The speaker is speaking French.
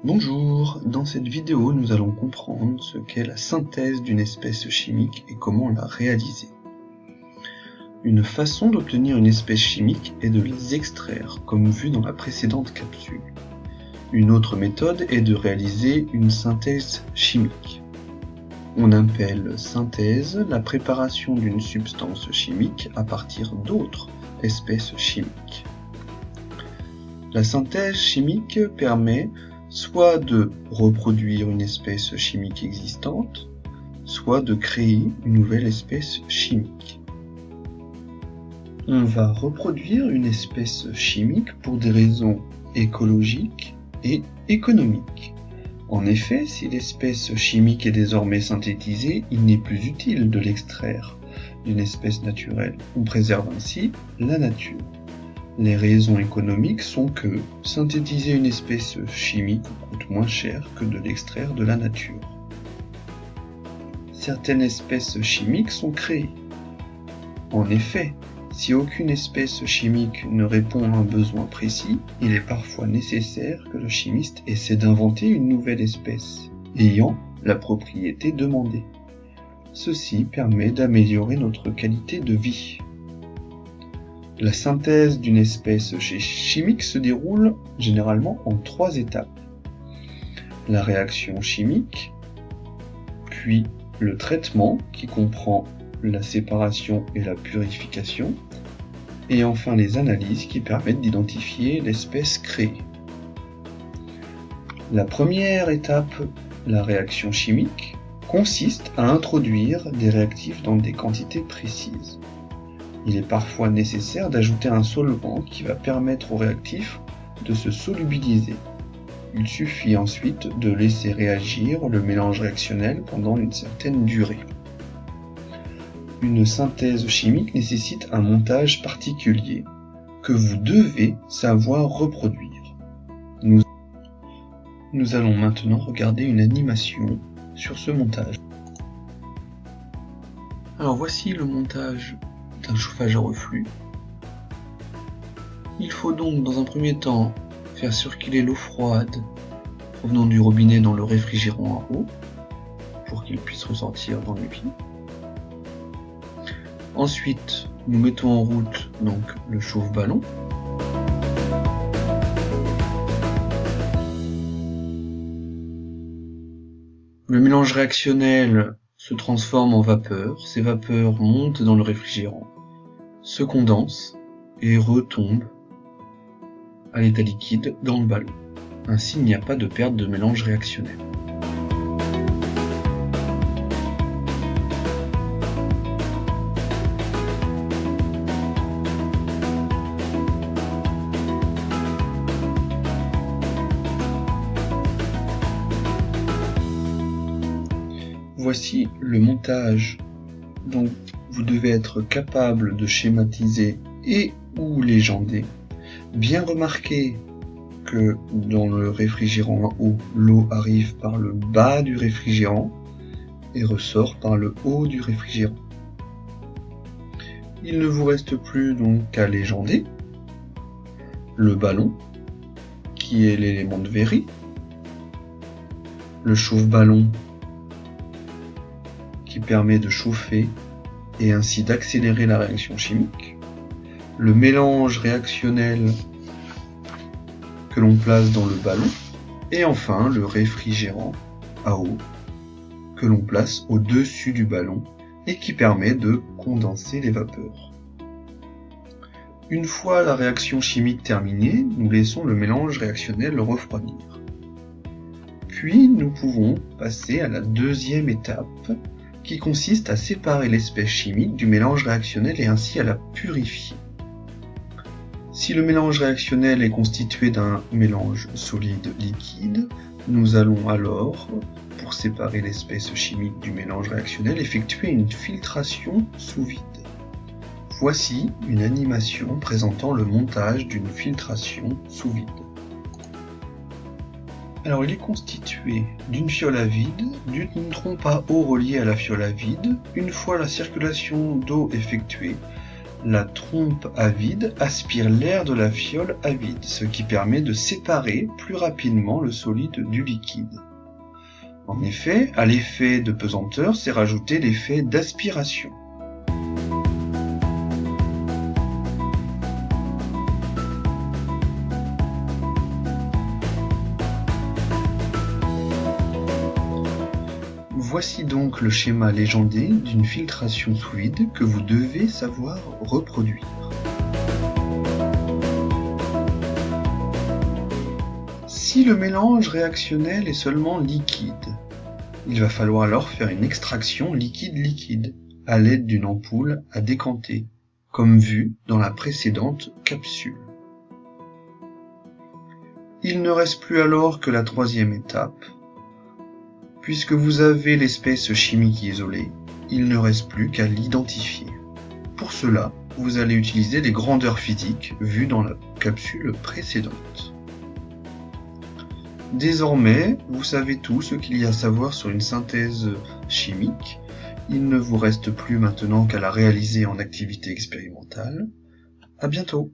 Bonjour, dans cette vidéo nous allons comprendre ce qu'est la synthèse d'une espèce chimique et comment la réaliser. Une façon d'obtenir une espèce chimique est de les extraire, comme vu dans la précédente capsule. Une autre méthode est de réaliser une synthèse chimique. On appelle synthèse la préparation d'une substance chimique à partir d'autres espèces chimiques. La synthèse chimique permet soit de reproduire une espèce chimique existante, soit de créer une nouvelle espèce chimique. On va reproduire une espèce chimique pour des raisons écologiques et économiques. En effet, si l'espèce chimique est désormais synthétisée, il n'est plus utile de l'extraire d'une espèce naturelle. On préserve ainsi la nature. Les raisons économiques sont que synthétiser une espèce chimique coûte moins cher que de l'extraire de la nature. Certaines espèces chimiques sont créées. En effet, si aucune espèce chimique ne répond à un besoin précis, il est parfois nécessaire que le chimiste essaie d'inventer une nouvelle espèce, ayant la propriété demandée. Ceci permet d'améliorer notre qualité de vie. La synthèse d'une espèce chimique se déroule généralement en 3 étapes. La réaction chimique, puis le traitement qui comprend la séparation et la purification, et enfin les analyses qui permettent d'identifier l'espèce créée. La première étape, la réaction chimique, consiste à introduire des réactifs dans des quantités précises. Il est parfois nécessaire d'ajouter un solvant qui va permettre au réactif de se solubiliser. Il suffit ensuite de laisser réagir le mélange réactionnel pendant une certaine durée. Une synthèse chimique nécessite un montage particulier que vous devez savoir reproduire. Nous allons maintenant regarder une animation sur ce montage. Alors voici le montage d'un chauffage à reflux. Il faut donc dans un premier temps faire circuler l'eau froide provenant du robinet dans le réfrigérant à eau pour qu'il puisse ressortir dans le puits. Ensuite, nous mettons en route donc le chauffe-ballon. Le mélange réactionnel se transforme en vapeur. Ces vapeurs montent dans le réfrigérant, se condensent et retombent à l'état liquide dans le ballon. Ainsi, il n'y a pas de perte de mélange réactionnel. Voici le montage dont vous devez être capable de schématiser et ou légender. Bien remarquer que dans le réfrigérant à eau, l'eau arrive par le bas du réfrigérant et ressort par le haut du réfrigérant. Il ne vous reste plus donc qu'à légender le ballon, qui est l'élément de Very, le chauffe-ballon, qui permet de chauffer et ainsi d'accélérer la réaction chimique, le mélange réactionnel que l'on place dans le ballon, et enfin le réfrigérant à eau que l'on place au-dessus du ballon et qui permet de condenser les vapeurs. Une fois la réaction chimique terminée, nous laissons le mélange réactionnel refroidir. Puis nous pouvons passer à la deuxième étape, qui consiste à séparer l'espèce chimique du mélange réactionnel et ainsi à la purifier. Si le mélange réactionnel est constitué d'un mélange solide-liquide, nous allons alors, pour séparer l'espèce chimique du mélange réactionnel, effectuer une filtration sous vide. Voici une animation présentant le montage d'une filtration sous vide. Alors il est constitué d'une fiole à vide, d'une trompe à eau reliée à la fiole à vide. Une fois la circulation d'eau effectuée, La trompe à vide aspire l'air de la fiole à vide, ce qui permet de séparer plus rapidement le solide du liquide. En effet, à l'effet de pesanteur s'est rajouté l'effet d'aspiration. Voici donc le schéma légendé d'une filtration sous vide que vous devez savoir reproduire. Si le mélange réactionnel est seulement liquide, il va falloir alors faire une extraction liquide-liquide à l'aide d'une ampoule à décanter, comme vu dans la précédente capsule. Il ne reste plus alors que la troisième étape. Puisque vous avez l'espèce chimique isolée, il ne reste plus qu'à l'identifier. Pour cela, vous allez utiliser les grandeurs physiques vues dans la capsule précédente. Désormais, vous savez tout ce qu'il y a à savoir sur une synthèse chimique. Il ne vous reste plus maintenant qu'à la réaliser en activité expérimentale. À bientôt!